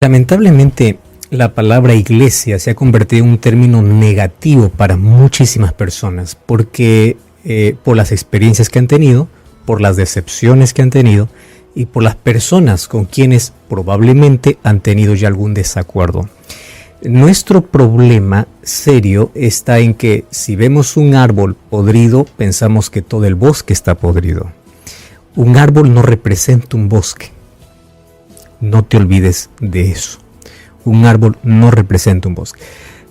Lamentablemente, la palabra iglesia se ha convertido en un término negativo para muchísimas personas porque por las experiencias que han tenido, por las decepciones que han tenido y por las personas con quienes probablemente han tenido ya algún desacuerdo. Nuestro problema serio está en que si vemos un árbol podrido, pensamos que todo el bosque está podrido. Un árbol no representa un bosque. No te olvides de eso. Un árbol no representa un bosque.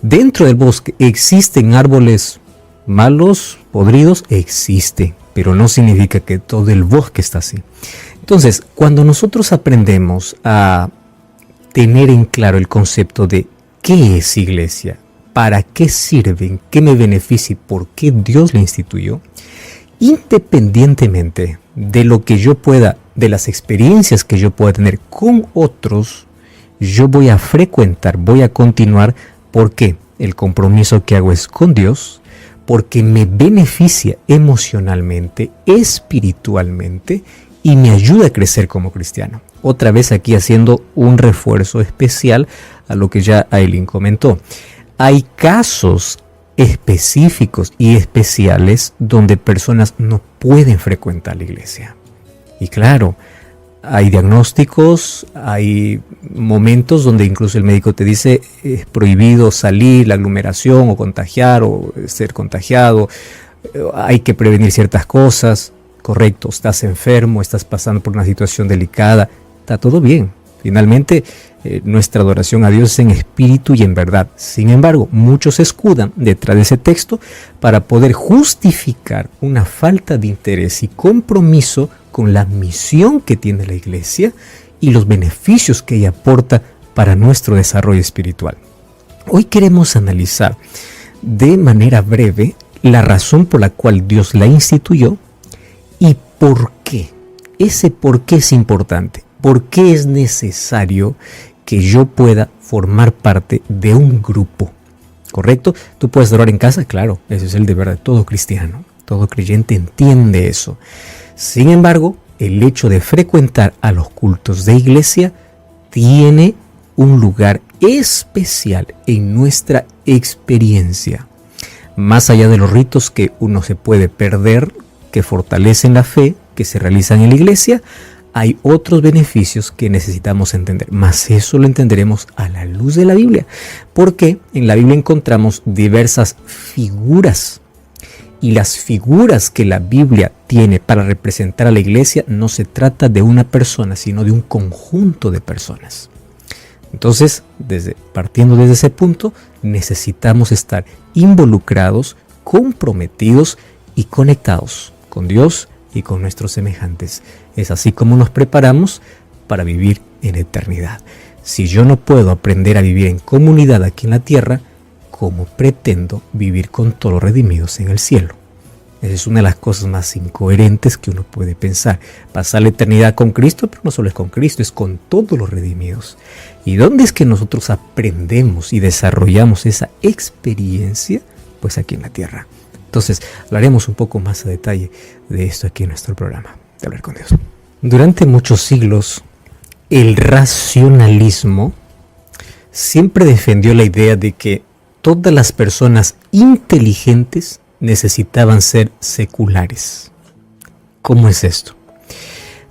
Dentro del bosque existen árboles malos, podridos, existe, pero no significa que todo el bosque está así. Entonces, cuando nosotros aprendemos a tener en claro el concepto de qué es iglesia, para qué sirve, qué me beneficia y por qué Dios la instituyó, independientemente de lo que yo pueda, de las experiencias que yo pueda tener con otros, yo voy a frecuentar, voy a continuar, porque el compromiso que hago es con Dios, porque me beneficia emocionalmente, espiritualmente y me ayuda a crecer como cristiano. Otra vez aquí haciendo un refuerzo especial a lo que ya Aileen comentó. Hay casos específicos y especiales donde personas no pueden frecuentar la iglesia. Y claro, hay diagnósticos, hay momentos donde incluso el médico te dice es prohibido salir, la aglomeración o contagiar o ser contagiado, hay que prevenir ciertas cosas, correcto, estás enfermo, estás pasando por una situación delicada, está todo bien. Finalmente, nuestra adoración a Dios es en espíritu y en verdad. Sin embargo, muchos se escudan detrás de ese texto para poder justificar una falta de interés y compromiso con la misión que tiene la iglesia y los beneficios que ella aporta para nuestro desarrollo espiritual. Hoy queremos analizar de manera breve la razón por la cual Dios la instituyó y por qué. Ese por qué es importante. ¿Por qué es necesario que yo pueda formar parte de un grupo? ¿Correcto? ¿Tú puedes adorar en casa? Claro, ese es el deber de todo cristiano. Todo creyente entiende eso. Sin embargo, el hecho de frecuentar a los cultos de iglesia tiene un lugar especial en nuestra experiencia. Más allá de los ritos que uno se puede perder, que fortalecen la fe, que se realizan en la iglesia, hay otros beneficios que necesitamos entender, mas eso lo entenderemos a la luz de la Biblia, porque en la Biblia encontramos diversas figuras, y las figuras que la Biblia tiene para representar a la iglesia no se trata de una persona, sino de un conjunto de personas. Entonces, partiendo desde ese punto, necesitamos estar involucrados, comprometidos y conectados con Dios y con nuestros semejantes. Es así como nos preparamos para vivir en eternidad. Si yo no puedo aprender a vivir en comunidad aquí en la tierra, ¿cómo pretendo vivir con todos los redimidos en el cielo? Esa es una de las cosas más incoherentes que uno puede pensar. Pasar la eternidad con Cristo, pero no solo es con Cristo, es con todos los redimidos. ¿Y dónde es que nosotros aprendemos y desarrollamos esa experiencia? Pues aquí en la tierra. Entonces, hablaremos un poco más a detalle de esto aquí en nuestro programa, de Hablar con Dios. Durante muchos siglos, el racionalismo siempre defendió la idea de que todas las personas inteligentes necesitaban ser seculares. ¿Cómo es esto?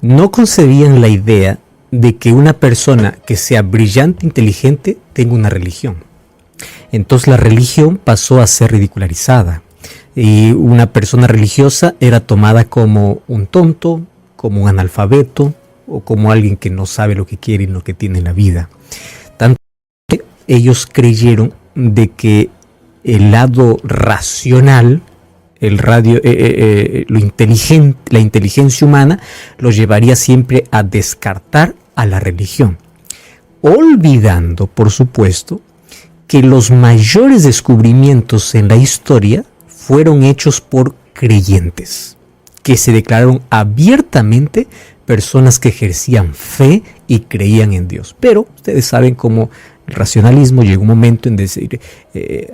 No concebían la idea de que una persona que sea brillante, inteligente, tenga una religión. Entonces la religión pasó a ser ridicularizada. Y una persona religiosa era tomada como un tonto, como un analfabeto o como alguien que no sabe lo que quiere y lo que tiene en la vida. Tanto que ellos creyeron de que el lado racional, lo inteligente, la inteligencia humana, los llevaría siempre a descartar a la religión, olvidando, por supuesto, que los mayores descubrimientos en la historia fueron hechos por creyentes, que se declararon abiertamente personas que ejercían fe y creían en Dios. Pero ustedes saben cómo el racionalismo llegó un momento en decir,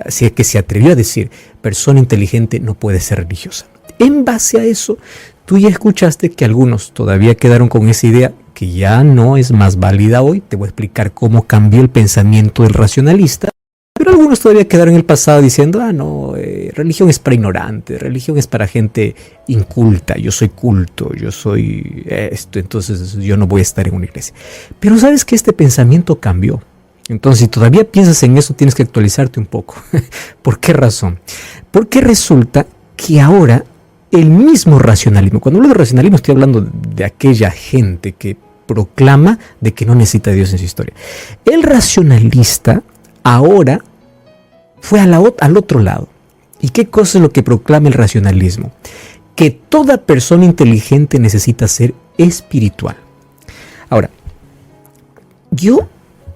así que se atrevió a decir, persona inteligente no puede ser religiosa. En base a eso, tú ya escuchaste que algunos todavía quedaron con esa idea que ya no es más válida hoy. Te voy a explicar cómo cambió el pensamiento del racionalista. Pero algunos todavía quedaron en el pasado diciendo, no, religión es para ignorantes, religión es para gente inculta, yo soy culto, yo soy esto, entonces yo no voy a estar en una iglesia. Pero sabes que este pensamiento cambió. Entonces, si todavía piensas en eso, tienes que actualizarte un poco. ¿Por qué razón? Porque resulta que ahora el mismo racionalismo, cuando hablo de racionalismo estoy hablando de aquella gente que proclama de que no necesita a Dios en su historia. El racionalista ahora fue al otro lado. ¿Y qué cosa es lo que proclama el racionalismo? Que toda persona inteligente necesita ser espiritual. Ahora, yo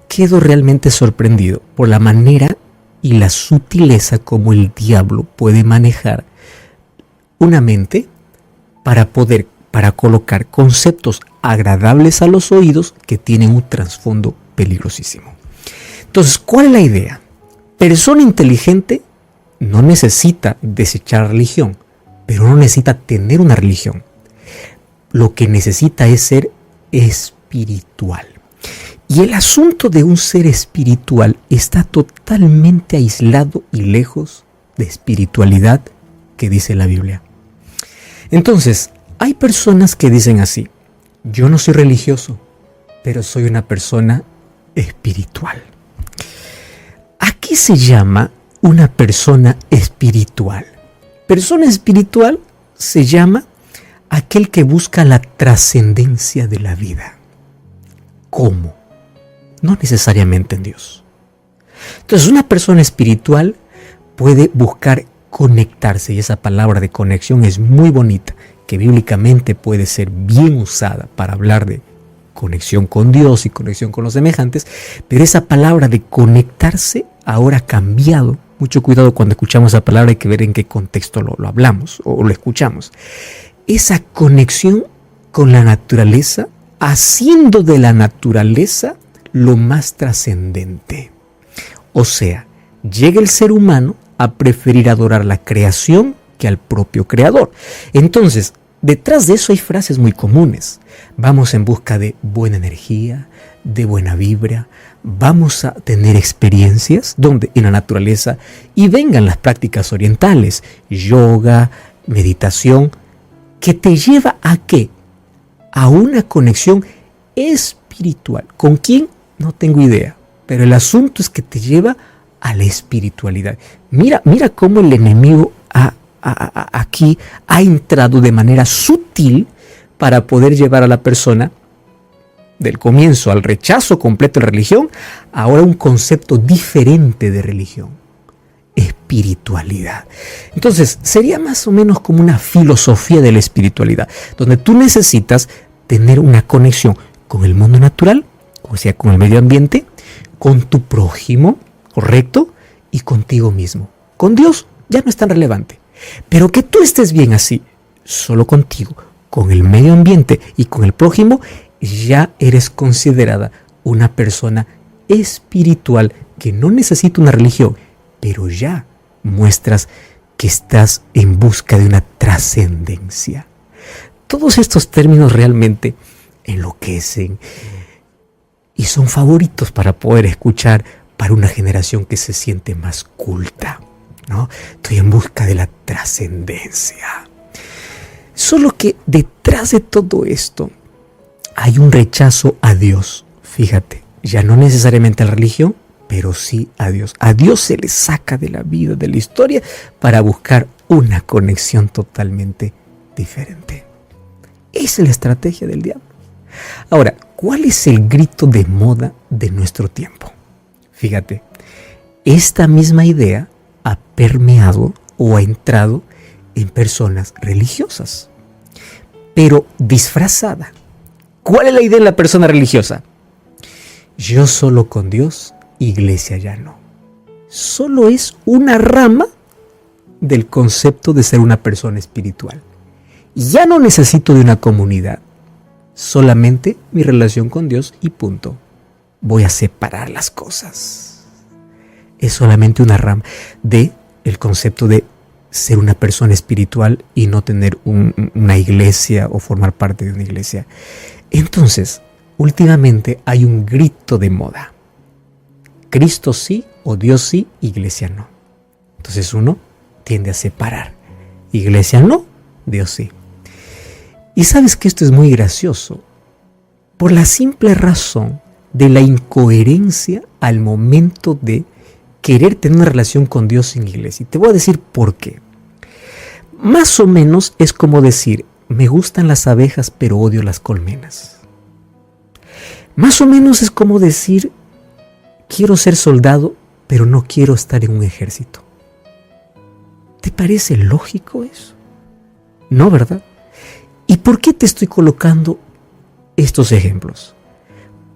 quedo realmente sorprendido por la manera y la sutileza como el diablo puede manejar una mente para colocar conceptos agradables a los oídos que tienen un trasfondo peligrosísimo. Entonces, ¿cuál es la idea? Persona inteligente no necesita desechar religión, pero no necesita tener una religión. Lo que necesita es ser espiritual. Y el asunto de un ser espiritual está totalmente aislado y lejos de espiritualidad que dice la Biblia. Entonces, hay personas que dicen así: yo no soy religioso, pero soy una persona espiritual. ¿A qué se llama una persona espiritual? Persona espiritual se llama aquel que busca la trascendencia de la vida. ¿Cómo? No necesariamente en Dios. Entonces, una persona espiritual puede buscar conectarse, y esa palabra de conexión es muy bonita, que bíblicamente puede ser bien usada para hablar de conexión con Dios y conexión con los semejantes, pero esa palabra de conectarse ahora ha cambiado. Mucho cuidado cuando escuchamos esa palabra, hay que ver en qué contexto lo hablamos o lo escuchamos. Esa conexión con la naturaleza, haciendo de la naturaleza lo más trascendente. O sea, llega el ser humano a preferir adorar la creación que al propio creador. Entonces, detrás de eso hay frases muy comunes. Vamos en busca de buena energía, de buena vibra. Vamos a tener experiencias donde en la naturaleza, y vengan las prácticas orientales, yoga, meditación, que te lleva a ¿qué? A una conexión espiritual. ¿Con quién? No tengo idea. Pero el asunto es que te lleva a la espiritualidad. Mira cómo el enemigo aquí ha entrado de manera sutil para poder llevar a la persona del comienzo al rechazo completo de la religión, ahora un concepto diferente de religión: espiritualidad. Entonces, sería más o menos como una filosofía de la espiritualidad, donde tú necesitas tener una conexión con el mundo natural, o sea, con el medio ambiente, con tu prójimo, ¿correcto? Y contigo mismo. Con Dios ya no es tan relevante. Pero que tú estés bien así, solo contigo, con el medio ambiente y con el prójimo, ya eres considerada una persona espiritual que no necesita una religión, pero ya muestras que estás en busca de una trascendencia. Todos estos términos realmente enloquecen y son favoritos para poder escuchar para una generación que se siente más culta, ¿no? Estoy en busca de la trascendencia. Solo que detrás de todo esto hay un rechazo a Dios. Fíjate, ya no necesariamente a la religión, pero sí a Dios. A Dios se le saca de la vida, de la historia, para buscar una conexión totalmente diferente. Esa es la estrategia del diablo. Ahora, ¿cuál es el grito de moda de nuestro tiempo? Fíjate, esta misma idea ha permeado o ha entrado en personas religiosas, pero disfrazada. ¿Cuál es la idea de la persona religiosa? Yo solo con Dios, iglesia ya no. Solo es una rama del concepto de ser una persona espiritual. Ya no necesito de una comunidad, solamente mi relación con Dios y punto. Voy a separar las cosas. Es solamente una rama del concepto de ser una persona espiritual y no tener una iglesia o formar parte de una iglesia. Entonces, últimamente hay un grito de moda. Cristo sí o Dios sí, iglesia no. Entonces uno tiende a separar. Iglesia no, Dios sí. Y sabes que esto es muy gracioso por la simple razón de la incoherencia al momento de querer tener una relación con Dios sin iglesia. Y te voy a decir por qué. Más o menos es como decir, me gustan las abejas pero odio las colmenas. Más o menos es como decir, quiero ser soldado pero no quiero estar en un ejército. ¿Te parece lógico eso? No, ¿verdad? ¿Y por qué te estoy colocando estos ejemplos?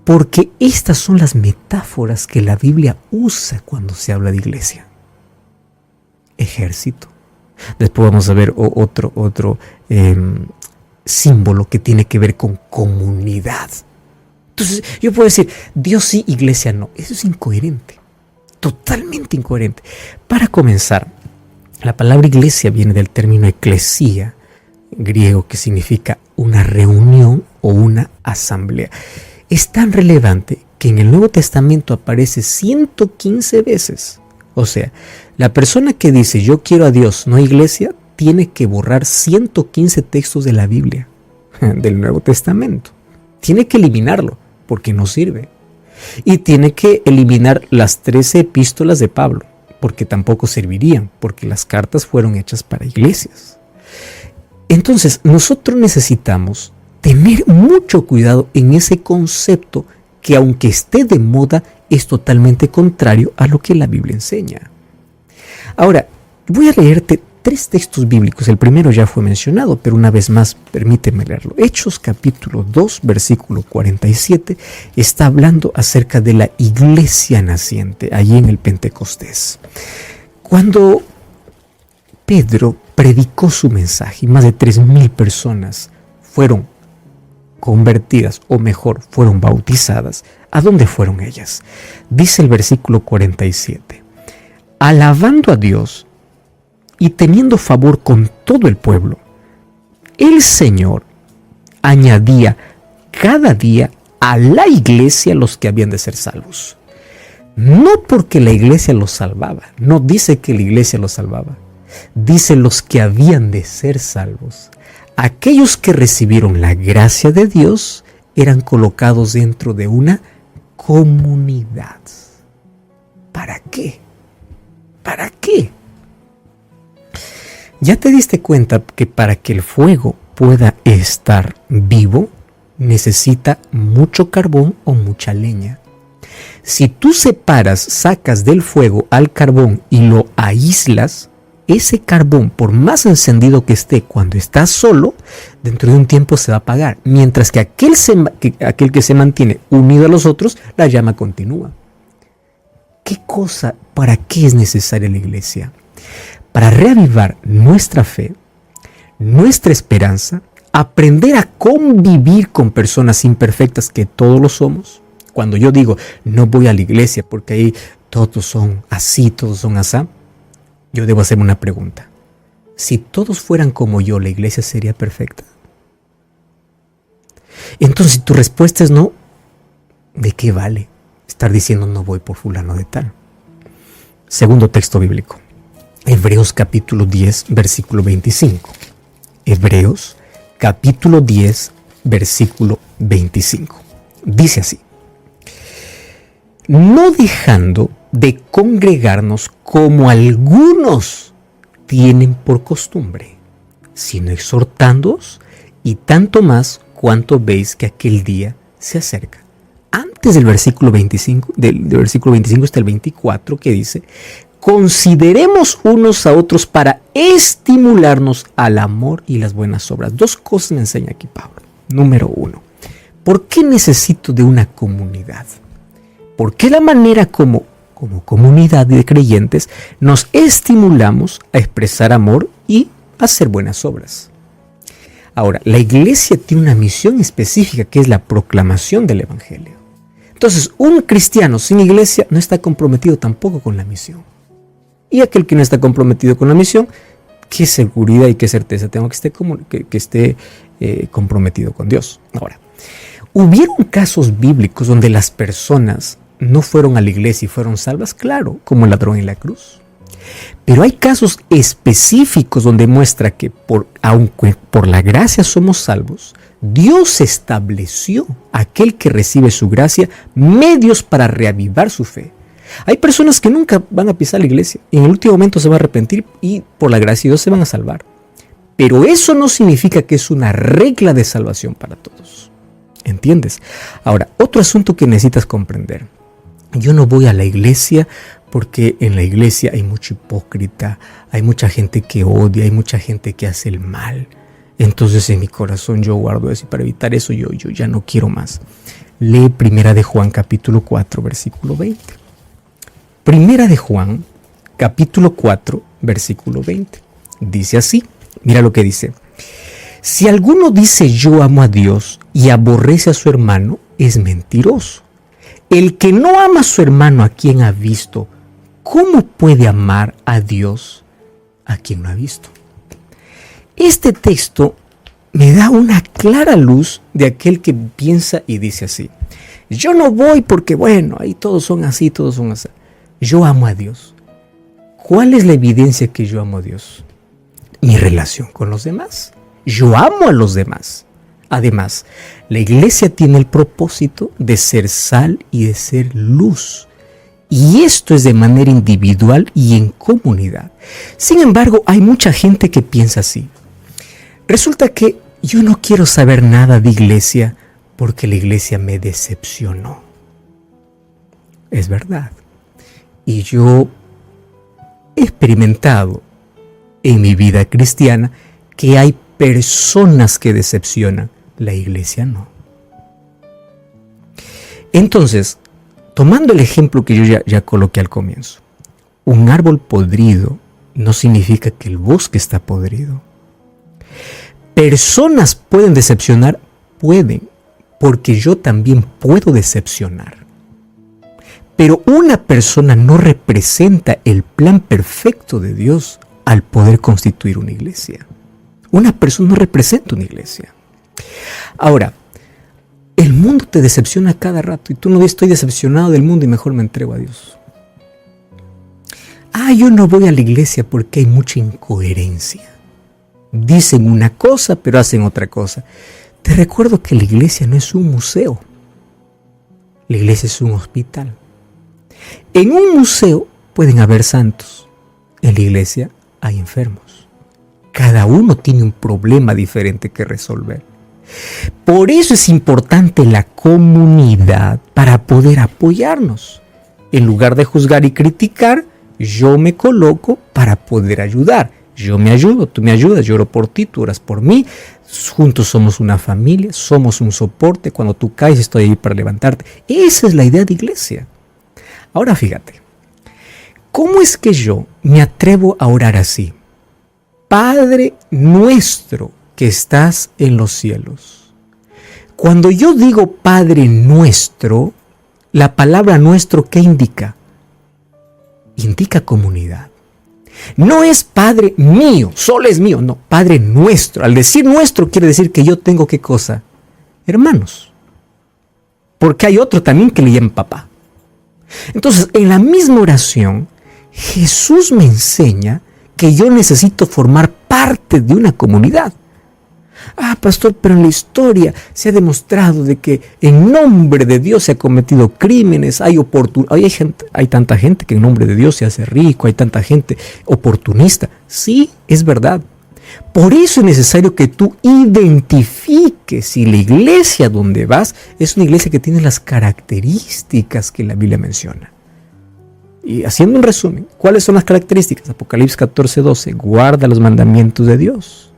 Porque estas son las metáforas que la Biblia usa cuando se habla de iglesia. Ejército. Después vamos a ver otro símbolo que tiene que ver con comunidad. Entonces yo puedo decir, Dios sí, iglesia no. Eso es incoherente. Totalmente incoherente. Para comenzar, la palabra iglesia viene del término eclesía, griego, que significa una reunión o una asamblea. Es tan relevante que en el Nuevo Testamento aparece 115 veces. O sea, la persona que dice yo quiero a Dios, no a iglesia, tiene que borrar 115 textos de la Biblia, del Nuevo Testamento. Tiene que eliminarlo porque no sirve. Y tiene que eliminar las 13 epístolas de Pablo porque tampoco servirían, porque las cartas fueron hechas para iglesias. Entonces, nosotros necesitamos tener mucho cuidado en ese concepto que, aunque esté de moda, es totalmente contrario a lo que la Biblia enseña. Ahora, voy a leerte 3 textos bíblicos. El primero ya fue mencionado, pero una vez más, permíteme leerlo. Hechos capítulo 2, versículo 47, está hablando acerca de la iglesia naciente, allí en el Pentecostés. Cuando Pedro predicó su mensaje y más de 3,000 personas fueron convertidas, o mejor, fueron bautizadas, ¿a dónde fueron ellas? Dice el versículo 47, alabando a Dios y teniendo favor con todo el pueblo, el Señor añadía cada día a la iglesia los que habían de ser salvos. No porque la iglesia los salvaba, no dice que la iglesia los salvaba, dice los que habían de ser salvos. Aquellos que recibieron la gracia de Dios eran colocados dentro de una comunidad. ¿Para qué? ¿Para qué? ¿Ya te diste cuenta que para que el fuego pueda estar vivo, necesita mucho carbón o mucha leña? Si tú sacas del fuego al carbón y lo aíslas, ese carbón, por más encendido que esté cuando está solo, dentro de un tiempo se va a apagar. Mientras que aquel que se mantiene unido a los otros, la llama continúa. ¿Qué cosa, para qué es necesaria la iglesia? Para reavivar nuestra fe, nuestra esperanza, aprender a convivir con personas imperfectas, que todos lo somos. Cuando yo digo, no voy a la iglesia porque ahí todos son así, todos son asá, yo debo hacerme una pregunta. Si todos fueran como yo, ¿la iglesia sería perfecta? Entonces, si tu respuesta es no, ¿de qué vale estar diciendo no voy por fulano de tal? Segundo texto bíblico. Hebreos capítulo 10, versículo 25. Hebreos capítulo 10, versículo 25. Dice así: no dejando de congregarnos como algunos tienen por costumbre, sino exhortándoos, y tanto más cuanto veis que aquel día se acerca. Antes del versículo 25, del versículo 25 está el 24, que dice: consideremos unos a otros para estimularnos al amor y las buenas obras. 2 cosas me enseña aquí Pablo. Número 1, ¿por qué necesito de una comunidad? Porque la manera como comunidad de creyentes nos estimulamos a expresar amor y a hacer buenas obras. Ahora, la iglesia tiene una misión específica, que es la proclamación del evangelio. Entonces, un cristiano sin iglesia no está comprometido tampoco con la misión. Y aquel que no está comprometido con la misión, ¿qué seguridad y qué certeza tengo que esté comprometido con Dios? Ahora, ¿Hubieron casos bíblicos donde las personas no fueron a la iglesia y fueron salvas? Claro, como el ladrón en la cruz. Pero hay casos específicos donde muestra que aunque por la gracia somos salvos, Dios estableció a aquel que recibe su gracia medios para reavivar su fe. Hay personas que nunca van a pisar la iglesia, en el último momento se van a arrepentir y por la gracia de Dios se van a salvar. Pero eso no significa que es una regla de salvación para todos. ¿Entiendes? Ahora, otro asunto que necesitas comprender. Yo no voy a la iglesia porque en la iglesia hay mucho hipócrita, hay mucha gente que odia, hay mucha gente que hace el mal. Entonces en mi corazón yo guardo eso y para evitar eso yo ya no quiero más. Lee Primera de Juan capítulo 4 versículo 20. Primera de Juan capítulo 4 versículo 20. Dice así, mira lo que dice. Si alguno dice yo amo a Dios y aborrece a su hermano, es mentiroso. El que no ama a su hermano a quien ha visto, ¿cómo puede amar a Dios a quien no ha visto? Este texto me da una clara luz de aquel que piensa y dice así. Yo no voy porque bueno, ahí todos son así, todos son así. Yo amo a Dios. ¿Cuál es la evidencia que yo amo a Dios? Mi relación con los demás. Yo amo a los demás. Además, la iglesia tiene el propósito de ser sal y de ser luz. Y esto es de manera individual y en comunidad. Sin embargo, hay mucha gente que piensa así. Resulta que yo no quiero saber nada de iglesia porque la iglesia me decepcionó. Es verdad. Y yo he experimentado en mi vida cristiana que hay personas que decepcionan, la iglesia no. Entonces, tomando el ejemplo que yo ya coloqué al comienzo, un árbol podrido no significa que el bosque está podrido. Personas pueden decepcionar, pueden, porque yo también puedo decepcionar. Pero una persona no representa el plan perfecto de Dios al poder constituir una iglesia. Una persona no representa una iglesia. Ahora, el mundo te decepciona cada rato y tú no ves, estoy decepcionado del mundo y mejor me entrego a Dios. Yo no voy a la iglesia porque hay mucha incoherencia. Dicen una cosa pero hacen otra cosa. Te recuerdo que la iglesia no es un museo. La iglesia es un hospital. En un museo pueden haber santos. En la iglesia hay enfermos. Cada uno tiene un problema diferente que resolver. Por eso es importante la comunidad para poder apoyarnos. En lugar de juzgar y criticar, yo me coloco para poder ayudar. Yo me ayudo, tú me ayudas, yo oro por ti, tú oras por mí. Juntos somos una familia, somos un soporte. Cuando tú caes, estoy ahí para levantarte. Esa es la idea de iglesia. Ahora fíjate, ¿cómo es que yo me atrevo a orar así? Padre nuestro que estás en los cielos. Cuando yo digo Padre nuestro, la palabra nuestro, ¿qué indica? Indica comunidad. No es Padre mío, solo es mío, no, Padre nuestro. Al decir nuestro quiere decir que yo tengo ¿qué cosa? Hermanos. Porque hay otro también que le llaman papá. Entonces, en la misma oración, Jesús me enseña que yo necesito formar parte de una comunidad. Pastor, pero en la historia se ha demostrado de que en nombre de Dios se ha cometido crímenes, hay tanta gente que en nombre de Dios se hace rico, hay tanta gente oportunista. Sí, es verdad. Por eso es necesario que tú identifiques si la iglesia donde vas es una iglesia que tiene las características que la Biblia menciona. Y haciendo un resumen, ¿cuáles son las características? Apocalipsis 14:12, guarda los mandamientos de Dios.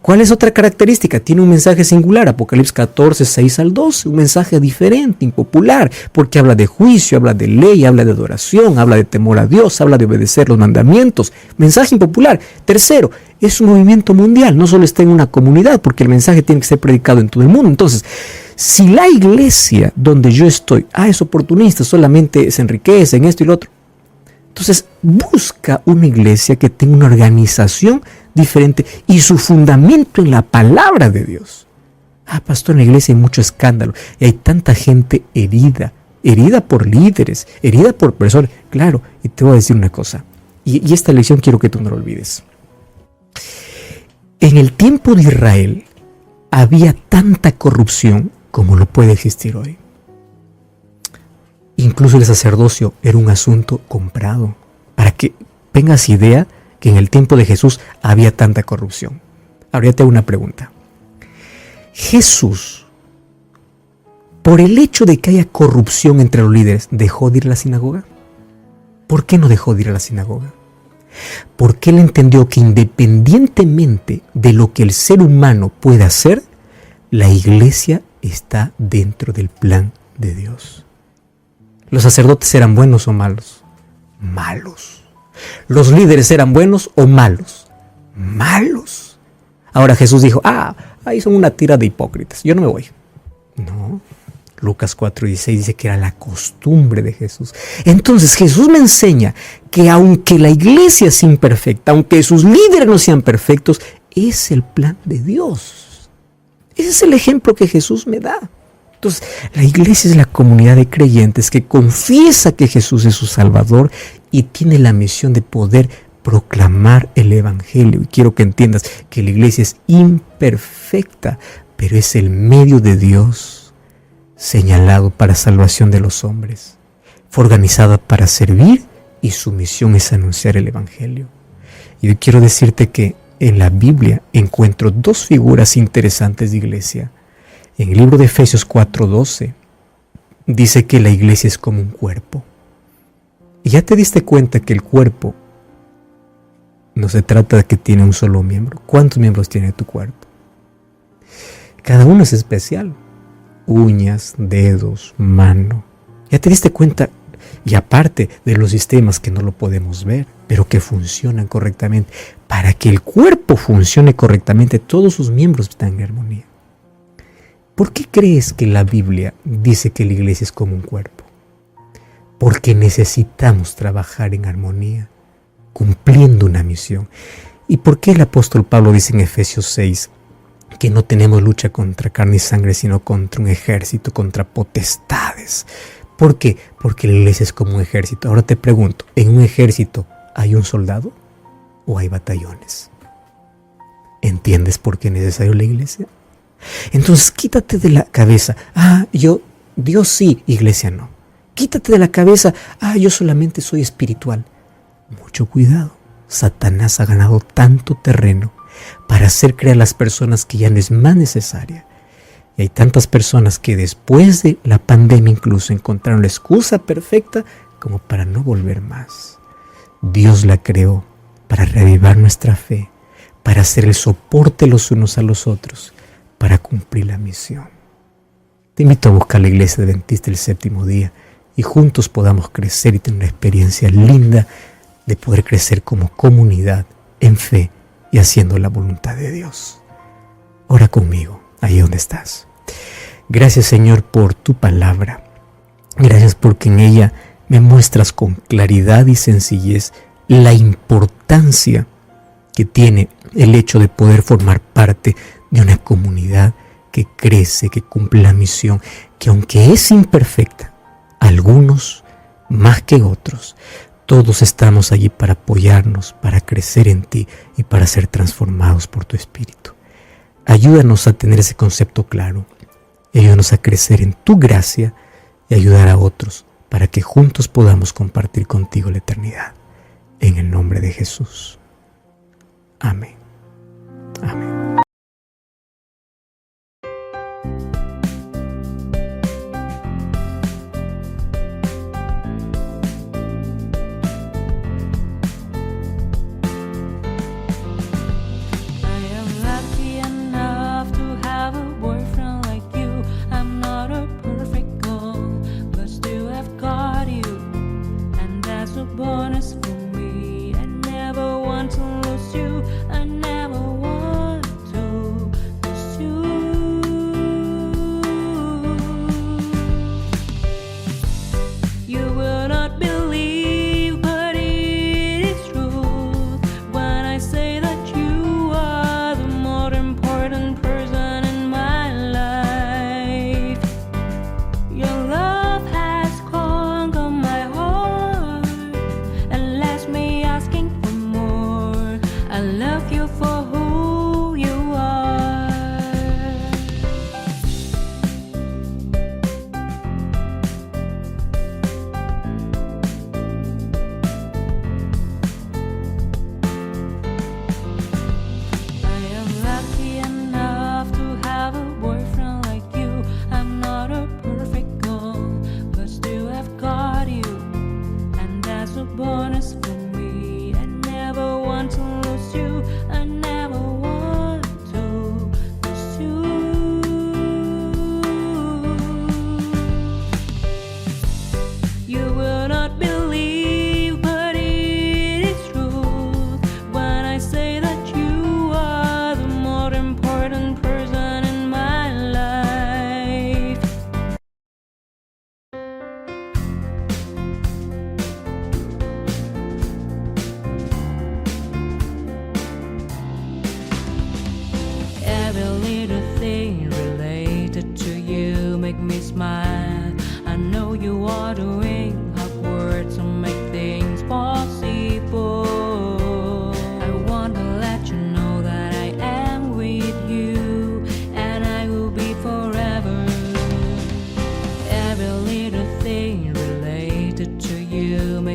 ¿Cuál es otra característica? Tiene un mensaje singular, Apocalipsis 14:6 al 12, un mensaje diferente, impopular, porque habla de juicio, habla de ley, habla de adoración, habla de temor a Dios, habla de obedecer los mandamientos, mensaje impopular. Tercero, es un movimiento mundial, no solo está en una comunidad, porque el mensaje tiene que ser predicado en todo el mundo. Entonces, si la iglesia donde yo estoy, es oportunista, solamente se enriquece en esto y lo otro, entonces busca una iglesia que tenga una organización diferente y su fundamento en la palabra de Dios. Pastor, en la iglesia hay mucho escándalo y hay tanta gente herida por líderes, herida por personas. Claro, y te voy a decir una cosa, y esta lección quiero que tú no lo olvides. En el tiempo de Israel había tanta corrupción como lo puede existir hoy. Incluso el sacerdocio era un asunto comprado. Para que tengas idea que en el tiempo de Jesús había tanta corrupción. Ahora te hago una pregunta. Jesús, por el hecho de que haya corrupción entre los líderes, ¿dejó de ir a la sinagoga? ¿Por qué no dejó de ir a la sinagoga? Porque él entendió que independientemente de lo que el ser humano pueda hacer, la iglesia está dentro del plan de Dios. ¿Los sacerdotes eran buenos o malos? Malos. ¿Los líderes eran buenos o malos? Malos. Ahora Jesús dijo, ahí son una tira de hipócritas, yo no me voy. No. Lucas 4:16 dice que era la costumbre de Jesús. Entonces Jesús me enseña que aunque la iglesia es imperfecta, aunque sus líderes no sean perfectos, es el plan de Dios. Ese es el ejemplo que Jesús me da. Entonces, la iglesia es la comunidad de creyentes que confiesa que Jesús es su Salvador y tiene la misión de poder proclamar el Evangelio. Y quiero que entiendas que la iglesia es imperfecta, pero es el medio de Dios señalado para salvación de los hombres. Fue organizada para servir y su misión es anunciar el Evangelio. Y yo quiero decirte que en la Biblia encuentro dos figuras interesantes de iglesia. En el libro de Efesios 4:12 dice que la iglesia es como un cuerpo. Y ya te diste cuenta que el cuerpo no se trata de que tiene un solo miembro. ¿Cuántos miembros tiene tu cuerpo? Cada uno es especial. Uñas, dedos, mano. Ya te diste cuenta, y aparte de los sistemas que no lo podemos ver, pero que funcionan correctamente. Para que el cuerpo funcione correctamente, todos sus miembros están en armonía. ¿Por qué crees que la Biblia dice que la iglesia es como un cuerpo? Porque necesitamos trabajar en armonía, cumpliendo una misión. ¿Y por qué el apóstol Pablo dice en Efesios 6 que no tenemos lucha contra carne y sangre, sino contra un ejército, contra potestades? ¿Por qué? Porque la iglesia es como un ejército. Ahora te pregunto, ¿en un ejército hay un soldado o hay batallones? ¿Entiendes por qué es necesario la iglesia? Entonces quítate de la cabeza, Dios sí, iglesia no. Quítate de la cabeza, yo solamente soy espiritual. Mucho cuidado, Satanás ha ganado tanto terreno para hacer creer a las personas que ya no es más necesaria. Y hay tantas personas que después de la pandemia incluso encontraron la excusa perfecta como para no volver más. Dios la creó para reavivar nuestra fe, para hacer el soporte los unos a los otros, para cumplir la misión. Te invito a buscar la Iglesia Adventista del Séptimo Día y juntos podamos crecer y tener una experiencia linda de poder crecer como comunidad en fe y haciendo la voluntad de Dios. Ora conmigo, ahí donde estás. Gracias, Señor, por tu palabra. Gracias porque en ella me muestras con claridad y sencillez la importancia que tiene el hecho de poder formar parte de una comunidad que crece, que cumple la misión, que aunque es imperfecta, algunos más que otros, todos estamos allí para apoyarnos, para crecer en ti y para ser transformados por tu Espíritu. Ayúdanos a tener ese concepto claro, y ayúdanos a crecer en tu gracia y ayudar a otros para que juntos podamos compartir contigo la eternidad. En el nombre de Jesús. Amén. Amén. Bonus for me. I never want to lose you. I never want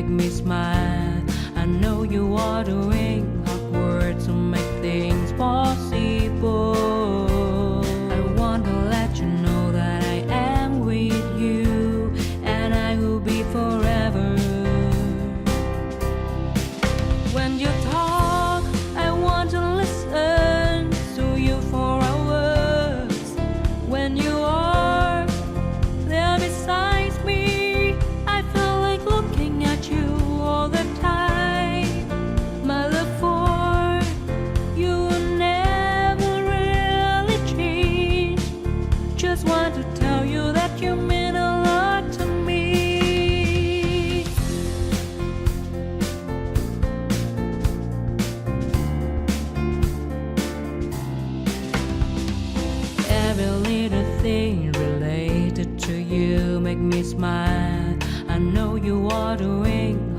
make me smile. I know you are doing hard work to make things possible. I want to let you know that I am with you, and I will be forever. When you talk, I want to listen to you for hours. When you are there beside me, I feel like looking at you all the time. My love for you will never really change. Just want to tell you that you mean a lot to me. Every little thing related to you make me smile. I know you are doing